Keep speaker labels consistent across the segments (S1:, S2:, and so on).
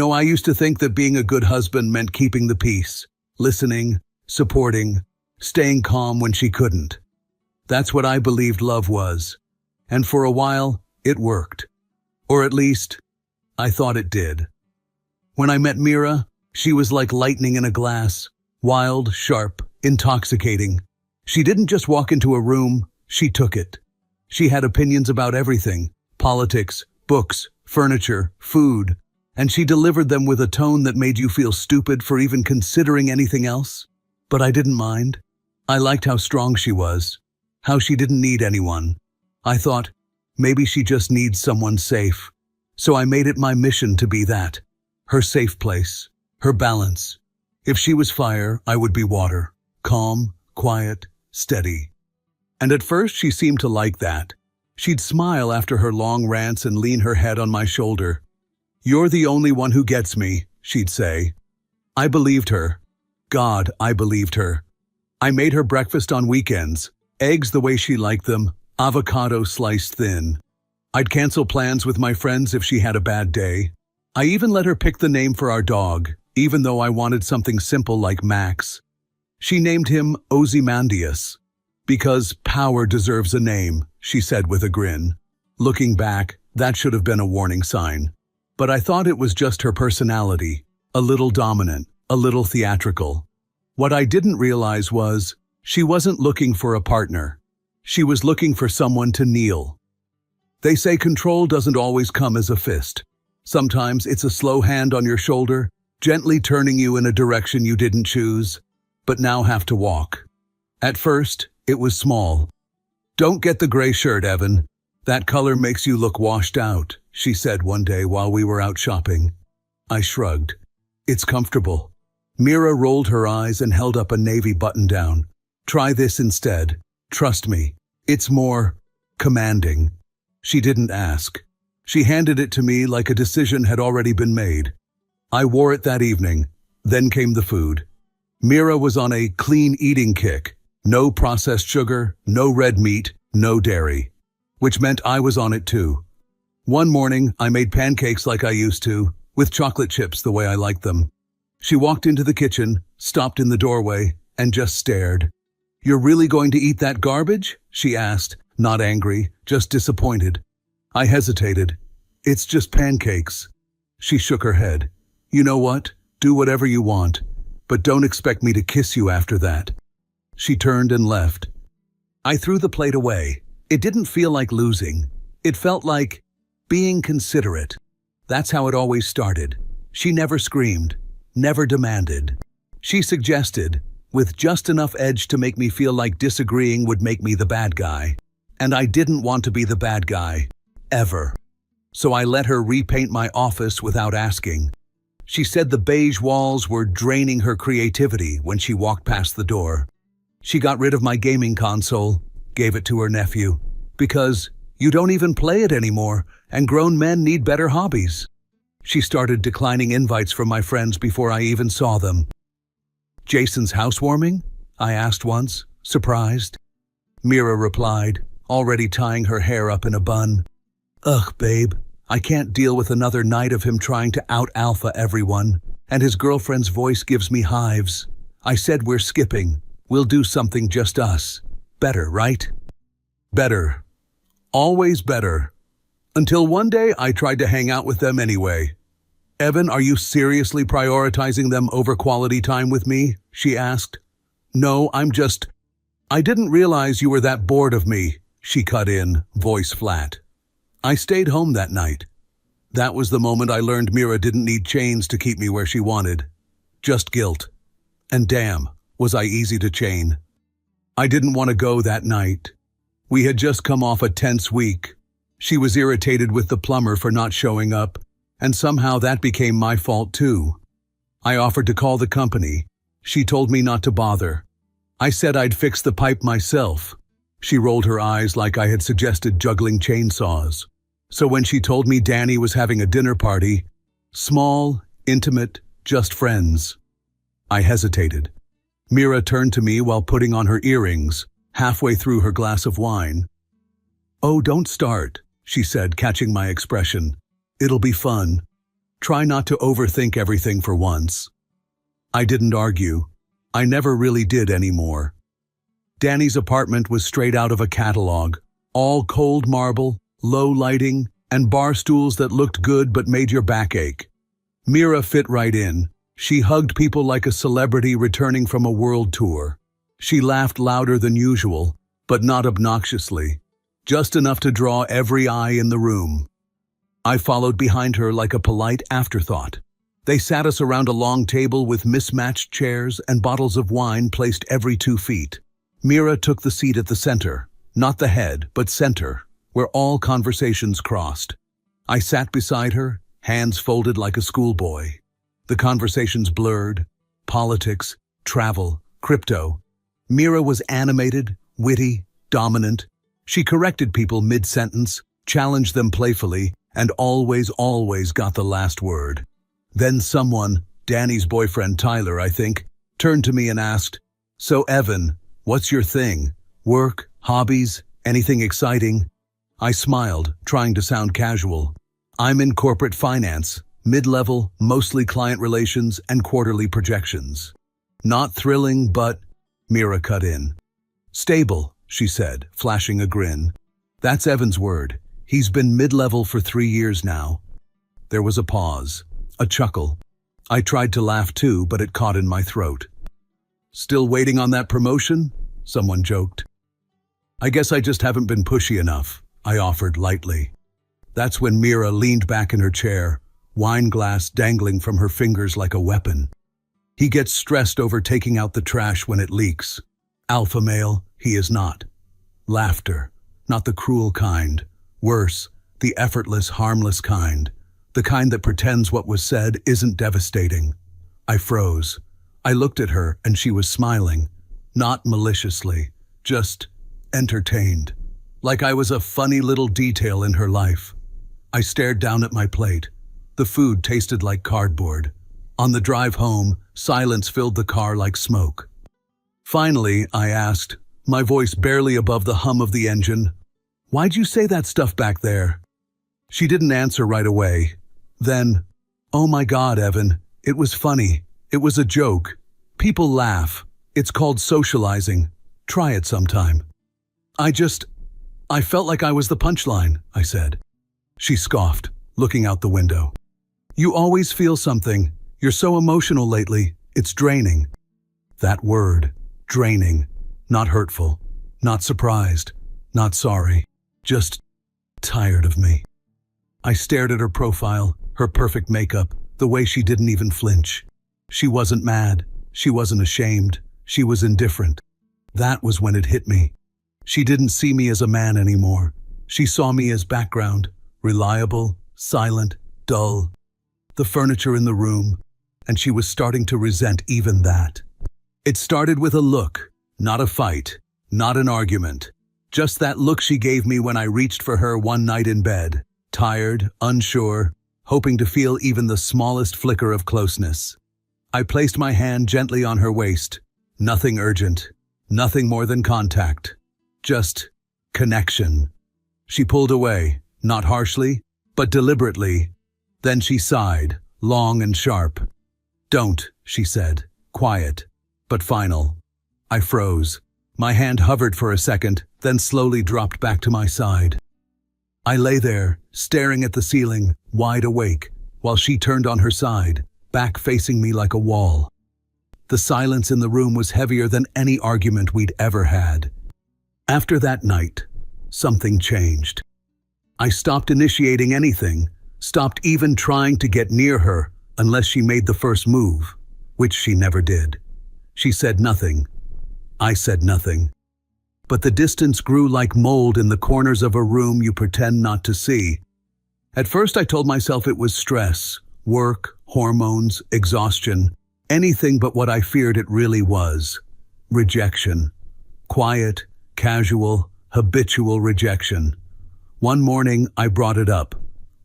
S1: I used to think that being a good husband meant keeping the peace, listening, supporting, staying calm when she couldn't. That's what I believed love was. And for a while, it worked. Or at least, I thought it did. When I met Mira, she was like lightning in a glass, wild, sharp, intoxicating. She didn't just walk into a room, she took it. She had opinions about everything, politics, books, furniture, food, and she delivered them with a tone that made you feel stupid for even considering anything else. But I didn't mind. I liked how strong she was, how she didn't need anyone. I thought, maybe she just needs someone safe. So I made it my mission to be that. Her safe place, her balance. If she was fire, I would be water. Calm, quiet, steady. And at first she seemed to like that. She'd smile after her long rants and lean her head on my shoulder. "You're the only one who gets me," she'd say. I believed her. God, I believed her. I made her breakfast on weekends, eggs the way she liked them, avocado sliced thin. I'd cancel plans with my friends if she had a bad day. I even let her pick the name for our dog, even though I wanted something simple like Max. She named him Ozymandias. "Because power deserves a name," she said with a grin. Looking back, that should have been a warning sign. But I thought it was just her personality, a little dominant, a little theatrical. What I didn't realize was, she wasn't looking for a partner. She was looking for someone to kneel. They say control doesn't always come as a fist. Sometimes it's a slow hand on your shoulder, gently turning you in a direction you didn't choose, but now have to walk. At first, it was small. "Don't get the gray shirt, Evan. That color makes you look washed out," she said one day while we were out shopping. I shrugged. "It's comfortable." Mira rolled her eyes and held up a navy button-down. "Try this instead. Trust me. It's more commanding." She didn't ask. She handed it to me like a decision had already been made. I wore it that evening. Then came the food. Mira was on a clean eating kick. No processed sugar, no red meat, no dairy. Which meant I was on it too. One morning, I made pancakes like I used to, with chocolate chips the way I liked them. She walked into the kitchen, stopped in the doorway, and just stared. "You're really going to eat that garbage?" she asked, not angry, just disappointed. I hesitated. "It's just pancakes." She shook her head. "You know what? Do whatever you want, but don't expect me to kiss you after that." She turned and left. I threw the plate away. It didn't feel like losing. It felt like being considerate. That's how it always started. She never screamed, never demanded. She suggested, with just enough edge to make me feel like disagreeing would make me the bad guy. And I didn't want to be the bad guy. Ever. So I let her repaint my office without asking. She said the beige walls were draining her creativity when she walked past the door. She got rid of my gaming console, gave it to her nephew, because you don't even play it anymore, and grown men need better hobbies. She started declining invites from my friends before I even saw them. "Jason's housewarming?" I asked once, surprised. Mira replied, already tying her hair up in a bun. "Ugh, babe, I can't deal with another night of him trying to out-alpha everyone, and his girlfriend's voice gives me hives. I said we're skipping. We'll do something just us. Better, right?" Better. Always better. Until one day I tried to hang out with them anyway. "Evan, are you seriously prioritizing them over quality time with me?" she asked. "No, I didn't realize you were that bored of me," she cut in, voice flat. I stayed home that night. That was the moment I learned Mira didn't need chains to keep me where she wanted. Just guilt. And damn, was I easy to chain. I didn't want to go that night. We had just come off a tense week. She was irritated with the plumber for not showing up, and somehow that became my fault too. I offered to call the company. She told me not to bother. I said I'd fix the pipe myself. She rolled her eyes like I had suggested juggling chainsaws. So when she told me Danny was having a dinner party, small, intimate, just friends, I hesitated. Mira turned to me while putting on her earrings, halfway through her glass of wine. "Oh, don't start," she said, catching my expression. "It'll be fun." Try not to overthink everything for once. I didn't argue. I never really did anymore. Danny's apartment was straight out of a catalog. All cold marble, low lighting, and bar stools that looked good but made your back ache. Mira fit right in. She hugged people like a celebrity returning from a world tour. She laughed louder than usual, but not obnoxiously, just enough to draw every eye in the room. I followed behind her like a polite afterthought. They sat us around a long table with mismatched chairs and bottles of wine placed every 2 feet. Mira took the seat at the center, not the head, but center, where all conversations crossed. I sat beside her, hands folded like a schoolboy. The conversations blurred: politics, travel, crypto. Mira was animated, witty, dominant. She corrected people mid-sentence, challenged them playfully, and always got the last word. Then someone, Danny's boyfriend Tyler, I think, turned to me and asked, "So Evan, what's your thing? Work, hobbies, anything exciting?" I smiled, trying to sound casual. "I'm in corporate finance, mid-level, mostly client relations and quarterly projections." "Not thrilling, but—" Mira cut in. "Stable," she said, flashing a grin. "That's Evan's word. He's been mid-level for 3 years now." There was a pause, a chuckle. I tried to laugh too, but it caught in my throat. "Still waiting on that promotion?" someone joked. "I guess I just haven't been pushy enough," I offered lightly. That's when Mira leaned back in her chair, wine glass dangling from her fingers like a weapon. "He gets stressed over taking out the trash when it leaks. Alpha male, he is not." Laughter, not the cruel kind. Worse, the effortless, harmless kind. The kind that pretends what was said isn't devastating. I froze. I looked at her and she was smiling. Not maliciously, just entertained. Like I was a funny little detail in her life. I stared down at my plate. The food tasted like cardboard. On the drive home, silence filled the car like smoke. Finally, I asked, my voice barely above the hum of the engine, "Why'd you say that stuff back there?" She didn't answer right away. Then, "Oh my God, Evan, it was funny. It was a joke. People laugh. It's called socializing. Try it sometime." I felt like I was the punchline," I said. She scoffed, looking out the window. "You always feel something. You're so emotional lately. It's draining." That word, draining, not hurtful, not surprised, not sorry, just tired of me. I stared at her profile, her perfect makeup, the way she didn't even flinch. She wasn't mad. She wasn't ashamed. She was indifferent. That was when it hit me. She didn't see me as a man anymore. She saw me as background, reliable, silent, dull. The furniture in the room, and she was starting to resent even that. It started with a look, not a fight, not an argument. Just that look she gave me when I reached for her one night in bed, tired, unsure, hoping to feel even the smallest flicker of closeness. I placed my hand gently on her waist. Nothing urgent, nothing more than contact. Just connection. She pulled away, not harshly, but deliberately. Then she sighed, long and sharp. "Don't," she said, quiet, but final. I froze. My hand hovered for a second, then slowly dropped back to my side. I lay there, staring at the ceiling, wide awake, while she turned on her side, back facing me like a wall. The silence in the room was heavier than any argument we'd ever had. After that night, something changed. I stopped initiating anything, stopped even trying to get near her unless she made the first move, which she never did. She said nothing. I said nothing. But the distance grew like mold in the corners of a room you pretend not to see. At first I told myself it was stress, work, hormones, exhaustion, anything but what I feared it really was. Rejection. Quiet, casual, habitual rejection. One morning I brought it up.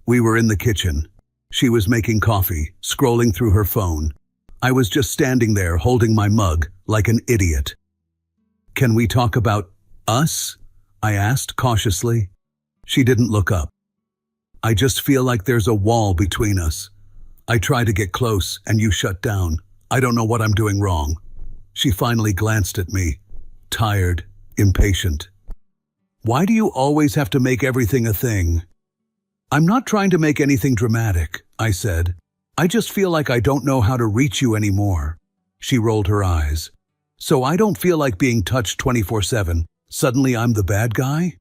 S1: We were in the kitchen. She was making coffee, scrolling through her phone. I was just standing there holding my mug, like an idiot. "Can we talk about us?" I asked cautiously. She didn't look up. "I just feel like there's a wall between us. I try to get close, and you shut down. I don't know what I'm doing wrong. She finally glanced at me, tired, impatient. Why do you always have to make everything a thing? I'm not trying to make anything dramatic, I said. I just feel like I don't know how to reach you anymore. She rolled her eyes. So I don't feel like being touched 24/7. Suddenly I'm the bad guy?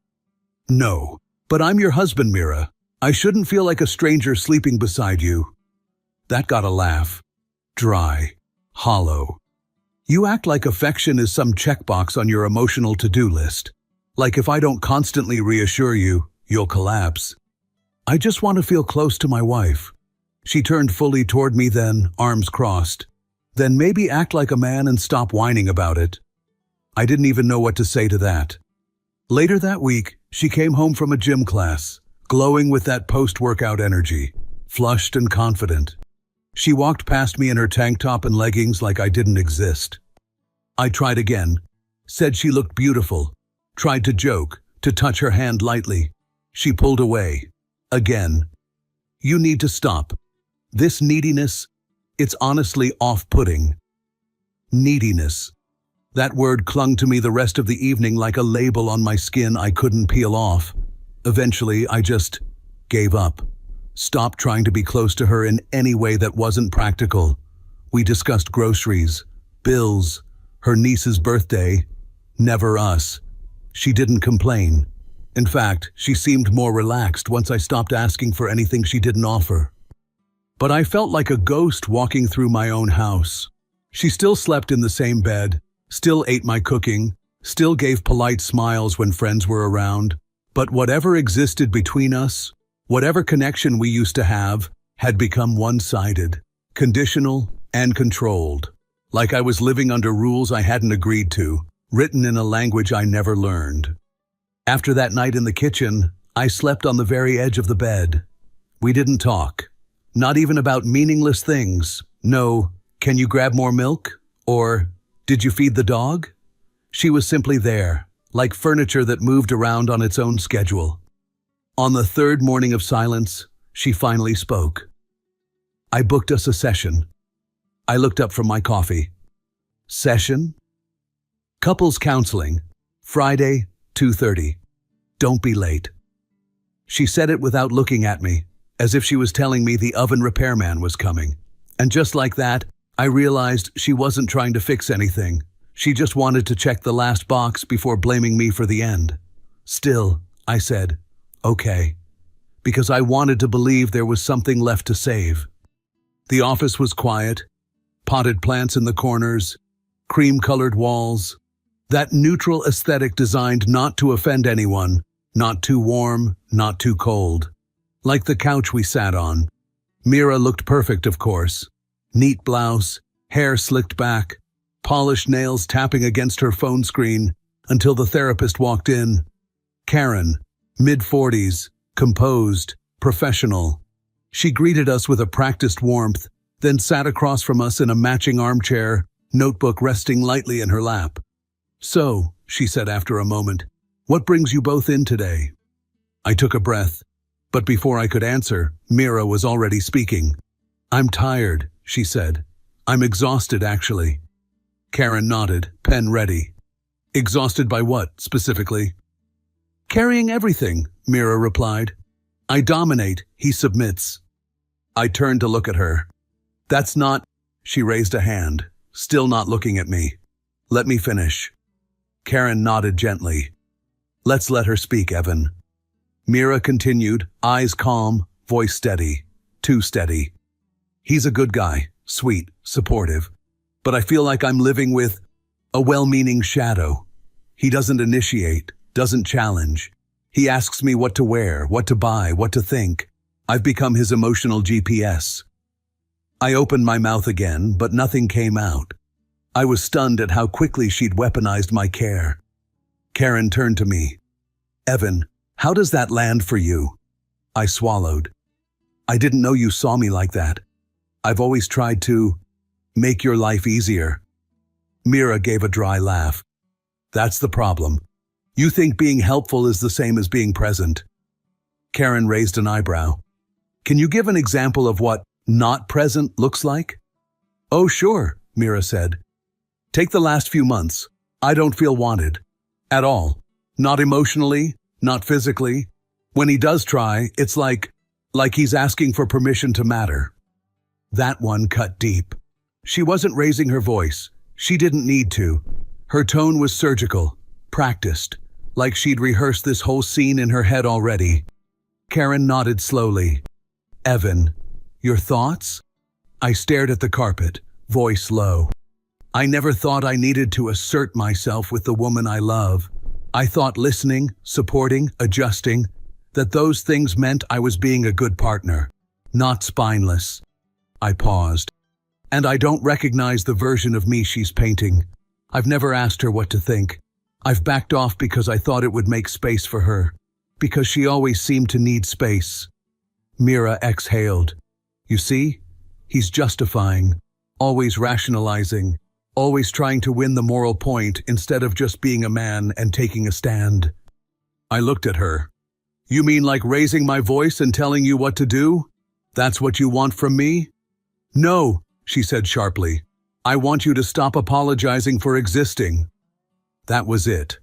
S1: No, but I'm your husband, Mira. I shouldn't feel like a stranger sleeping beside you. That got a laugh. Dry. Hollow. You act like affection is some checkbox on your emotional to-do list. Like if I don't constantly reassure you, you'll collapse. I just want to feel close to my wife. She turned fully toward me then, arms crossed. Then maybe act like a man and stop whining about it. I didn't even know what to say to that. Later that week, she came home from a gym class, glowing with that post-workout energy, flushed and confident. She walked past me in her tank top and leggings like I didn't exist. I tried again, said she looked beautiful, tried to joke, to touch her hand lightly. She pulled away. Again. You need to stop. This neediness, it's honestly off-putting. Neediness. That word clung to me the rest of the evening like a label on my skin I couldn't peel off. Eventually, I just gave up. Stopped trying to be close to her in any way that wasn't practical. We discussed groceries, bills, her niece's birthday. Never us. She didn't complain. In fact, she seemed more relaxed once I stopped asking for anything she didn't offer. But I felt like a ghost walking through my own house. She still slept in the same bed, still ate my cooking, still gave polite smiles when friends were around. But whatever existed between us, whatever connection we used to have, had become one-sided, conditional, and controlled. Like I was living under rules I hadn't agreed to, written in a language I never learned. After that night in the kitchen, I slept on the very edge of the bed. We didn't talk. Not even about meaningless things. No, can you grab more milk? Or, did you feed the dog? She was simply there, like furniture that moved around on its own schedule. On the third morning of silence, she finally spoke. I booked us a session. I looked up from my coffee. Session? Couples counseling. Friday, 2:30. Don't be late. She said it without looking at me, as if she was telling me the oven repairman was coming. And just like that, I realized she wasn't trying to fix anything. She just wanted to check the last box before blaming me for the end. Still, I said, okay, because I wanted to believe there was something left to save. The office was quiet, potted plants in the corners, cream-colored walls, that neutral aesthetic designed not to offend anyone, not too warm, not too cold. Like the couch we sat on. Mira looked perfect, of course. Neat blouse, hair slicked back, polished nails tapping against her phone screen until the therapist walked in. Karen, mid-40s, composed, professional. She greeted us with a practiced warmth, then sat across from us in a matching armchair, notebook resting lightly in her lap. So, she said after a moment, what brings you both in today? I took a breath, but before I could answer, Mira was already speaking. I'm tired, she said. I'm exhausted, actually. Karen nodded, pen ready. Exhausted by what, specifically? Carrying everything, Mira replied. I dominate, he submits. I turned to look at her. That's not... She raised a hand, still not looking at me. Let me finish. Karen nodded gently. Let's let her speak, Evan. Mira continued, eyes calm, voice steady. Too steady. He's a good guy, sweet, supportive. But I feel like I'm living with a well-meaning shadow. He doesn't initiate, doesn't challenge. He asks me what to wear, what to buy, what to think. I've become his emotional GPS. I opened my mouth again, but nothing came out. I was stunned at how quickly she'd weaponized my care. Karen turned to me. Evan, how does that land for you? I swallowed. I didn't know you saw me like that. I've always tried to make your life easier. Mira gave a dry laugh. That's the problem. You think being helpful is the same as being present. Karen raised an eyebrow. Can you give an example of what Not present, looks like? Oh, sure, Mira said. Take the last few months. I don't feel wanted. At all. Not emotionally, not physically. When he does try, it's like he's asking for permission to matter. That one cut deep. She wasn't raising her voice. She didn't need to. Her tone was surgical, practiced, like she'd rehearsed this whole scene in her head already. Karen nodded slowly. Evan, your thoughts? I stared at the carpet, voice low. I never thought I needed to assert myself with the woman I love. I thought listening, supporting, adjusting, that those things meant I was being a good partner, not spineless. I paused. And I don't recognize the version of me she's painting. I've never asked her what to think. I've backed off because I thought it would make space for her, because she always seemed to need space. Mira exhaled. You see? He's justifying, always rationalizing, always trying to win the moral point instead of just being a man and taking a stand. I looked at her. You mean like raising my voice and telling you what to do? That's what you want from me? No, she said sharply. I want you to stop apologizing for existing. That was it.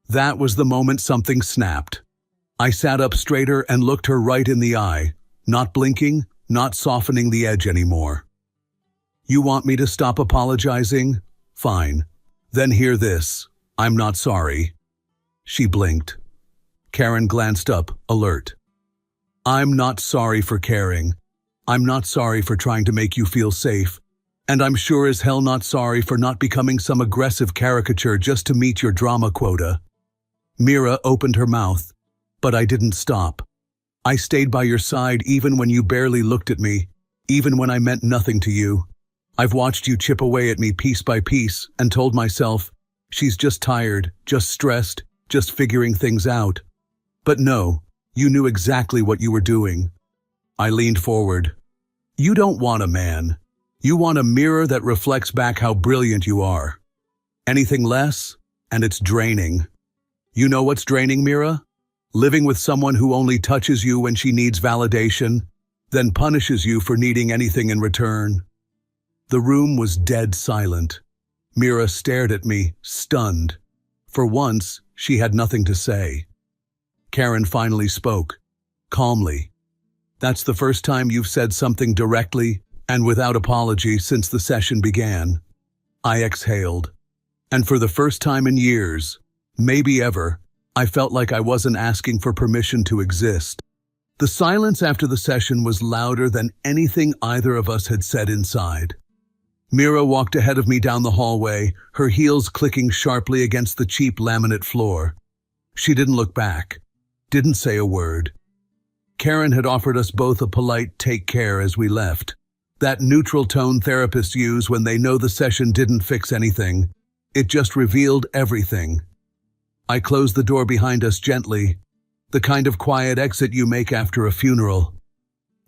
S1: That was the moment something snapped. I sat up straighter and looked her right in the eye, not blinking, not softening the edge anymore. You want me to stop apologizing? Fine. Then hear this. I'm not sorry. She blinked. Karen glanced up, alert. I'm not sorry for caring. I'm not sorry for trying to make you feel safe. And I'm sure as hell not sorry for not becoming some aggressive caricature just to meet your drama quota. Mira opened her mouth, but I didn't stop. I stayed by your side even when you barely looked at me, even when I meant nothing to you. I've watched you chip away at me piece by piece and told myself, she's just tired, just stressed, just figuring things out. But no, you knew exactly what you were doing. I leaned forward. You don't want a man. You want a mirror that reflects back how brilliant you are. Anything less, and it's draining. You know what's draining, Mira? Living with someone who only touches you when she needs validation, then punishes you for needing anything in return. The room was dead silent. Mira stared at me, stunned. For once, she had nothing to say. Karen finally spoke, calmly. That's the first time you've said something directly and without apology since the session began. I exhaled. And for the first time in years, maybe ever, I felt like I wasn't asking for permission to exist. The silence after the session was louder than anything either of us had said inside. Mira walked ahead of me down the hallway, her heels clicking sharply against the cheap laminate floor. She didn't look back, didn't say a word. Karen had offered us both a polite take care as we left. That neutral tone therapists use when they know the session didn't fix anything. It just revealed everything. I closed the door behind us gently, the kind of quiet exit you make after a funeral.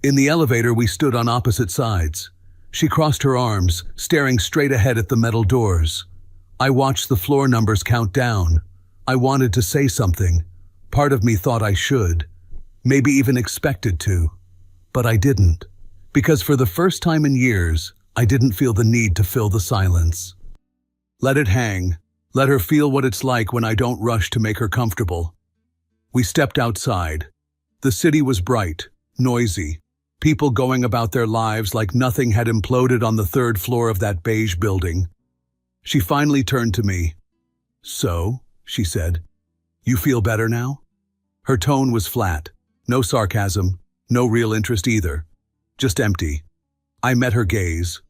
S1: In the elevator, we stood on opposite sides. She crossed her arms, staring straight ahead at the metal doors. I watched the floor numbers count down. I wanted to say something. Part of me thought I should, maybe even expected to. But I didn't, because for the first time in years, I didn't feel the need to fill the silence. Let it hang. Let her feel what it's like when I don't rush to make her comfortable. We stepped outside. The city was bright, noisy, people going about their lives like nothing had imploded on the third floor of that beige building. She finally turned to me. So, she said, you feel better now? Her tone was flat, no sarcasm, no real interest either, just empty. I met her gaze.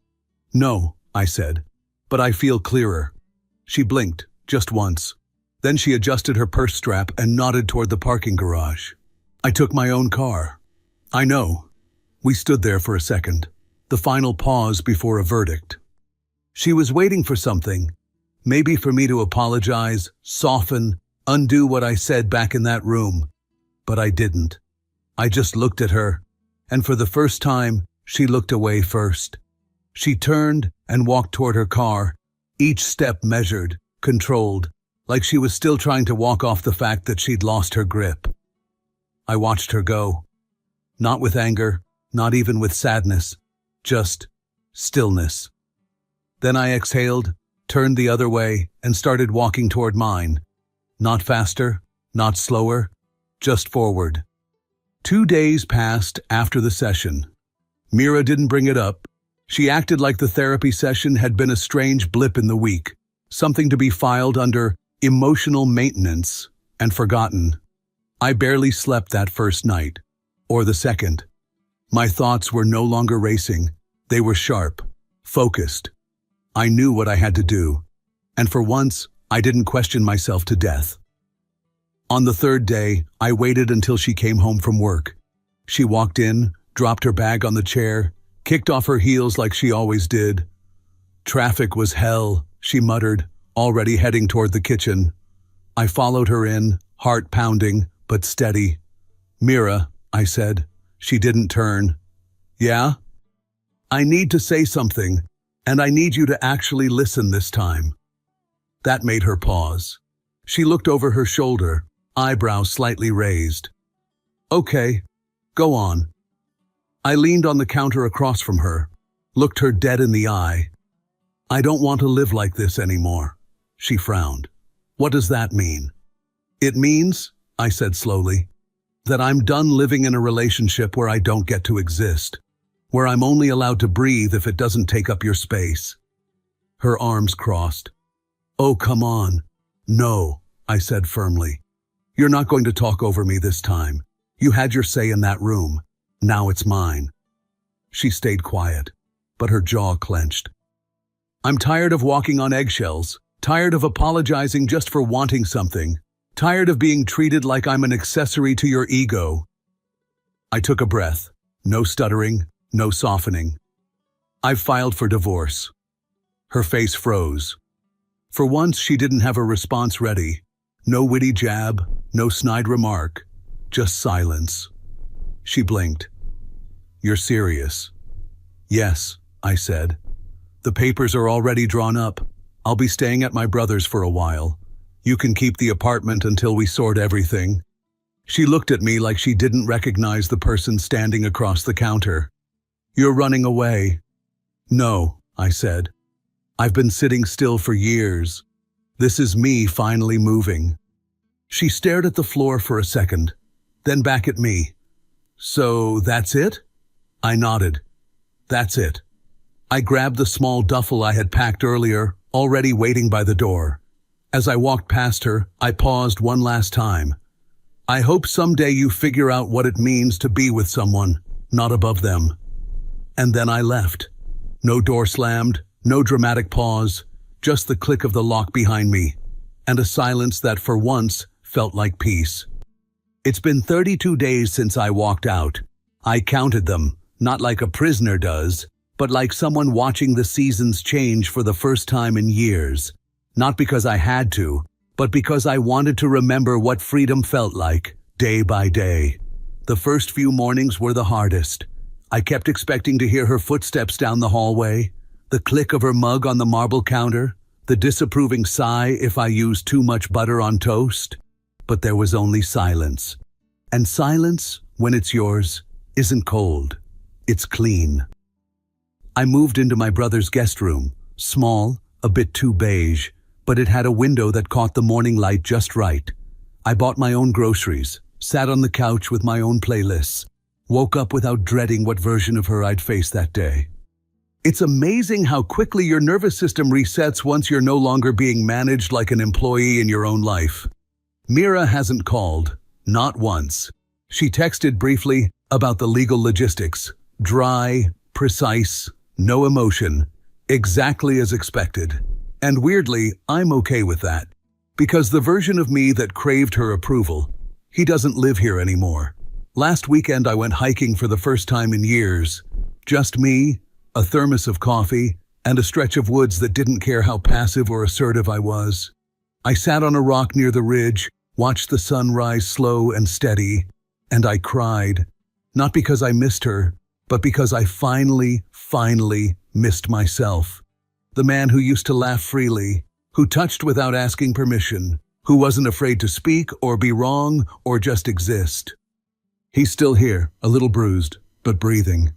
S1: No, I said, but I feel clearer. She blinked, just once. Then she adjusted her purse strap and nodded toward the parking garage. I took my own car. I know. We stood there for a second, the final pause before a verdict. She was waiting for something, maybe for me to apologize, soften, undo what I said back in that room. But I didn't. I just looked at her, and for the first time, she looked away first. She turned and walked toward her car, each step measured, controlled, like she was still trying to walk off the fact that she'd lost her grip. I watched her go. Not with anger, not even with sadness, Just stillness. Then I exhaled, turned the other way, and started walking toward mine. Not faster, not slower, just forward. 2 days passed after the session. Mira didn't bring it up. She acted like the therapy session had been a strange blip in the week, something to be filed under emotional maintenance and forgotten. I barely slept that first night, or the second. My thoughts were no longer racing. They were sharp, focused. I knew what I had to do, and for once, I didn't question myself to death. On the third day, I waited until she came home from work. She walked in, dropped her bag on the chair, kicked off her heels like she always did. "Traffic was hell," she muttered, already heading toward the kitchen. I followed her in, heart pounding, but steady. "Mira," I said. She didn't turn. "Yeah? I need to say something, and I need you to actually listen this time." That made her pause. She looked over her shoulder, eyebrows slightly raised. "Okay, go on." I leaned on the counter across from her, looked her dead in the eye. "I don't want to live like this anymore," she frowned. "What does that mean?" "It means," I said slowly, "that I'm done living in a relationship where I don't get to exist, where I'm only allowed to breathe if it doesn't take up your space." Her arms crossed. "Oh, come on." "No," I said firmly. "You're not going to talk over me this time. You had your say in that room. Now it's mine." She stayed quiet, but her jaw clenched. "I'm tired of walking on eggshells, tired of apologizing just for wanting something, tired of being treated like I'm an accessory to your ego." I took a breath. No stuttering, no softening. "I've filed for divorce." Her face froze. For once, she didn't have a response ready. No witty jab, no snide remark, just silence. She blinked. "You're serious?" "Yes," I said. "The papers are already drawn up. I'll be staying at my brother's for a while. You can keep the apartment until we sort everything." She looked at me like she didn't recognize the person standing across the counter. "You're running away." "No," I said. "I've been sitting still for years. This is me finally moving." She stared at the floor for a second, then back at me. "So that's it?" I nodded. "That's it." I grabbed the small duffel I had packed earlier, already waiting by the door. As I walked past her, I paused one last time. "I hope someday you figure out what it means to be with someone, not above them." And then I left. No door slammed, no dramatic pause, just the click of the lock behind me, and a silence that for once felt like peace. It's been 32 days since I walked out. I counted them, not like a prisoner does, but like someone watching the seasons change for the first time in years. Not because I had to, but because I wanted to remember what freedom felt like, day by day. The first few mornings were the hardest. I kept expecting to hear her footsteps down the hallway, the click of her mug on the marble counter, the disapproving sigh if I used too much butter on toast. But there was only silence. And silence, when it's yours, isn't cold. It's clean. I moved into my brother's guest room, small, a bit too beige, but it had a window that caught the morning light just right. I bought my own groceries, sat on the couch with my own playlists, woke up without dreading what version of her I'd face that day. It's amazing how quickly your nervous system resets once you're no longer being managed like an employee in your own life. Mira hasn't called, not once. She texted briefly about the legal logistics. Dry, precise, no emotion, exactly as expected. And weirdly, I'm okay with that. Because the version of me that craved her approval, he doesn't live here anymore. Last weekend I went hiking for the first time in years. Just me, a thermos of coffee, and a stretch of woods that didn't care how passive or assertive I was. I sat on a rock near the ridge, watched the sun rise slow and steady, and I cried. Not because I missed her, but because I finally missed myself. The man who used to laugh freely, who touched without asking permission, who wasn't afraid to speak or be wrong or just exist. He's still here, a little bruised, but breathing.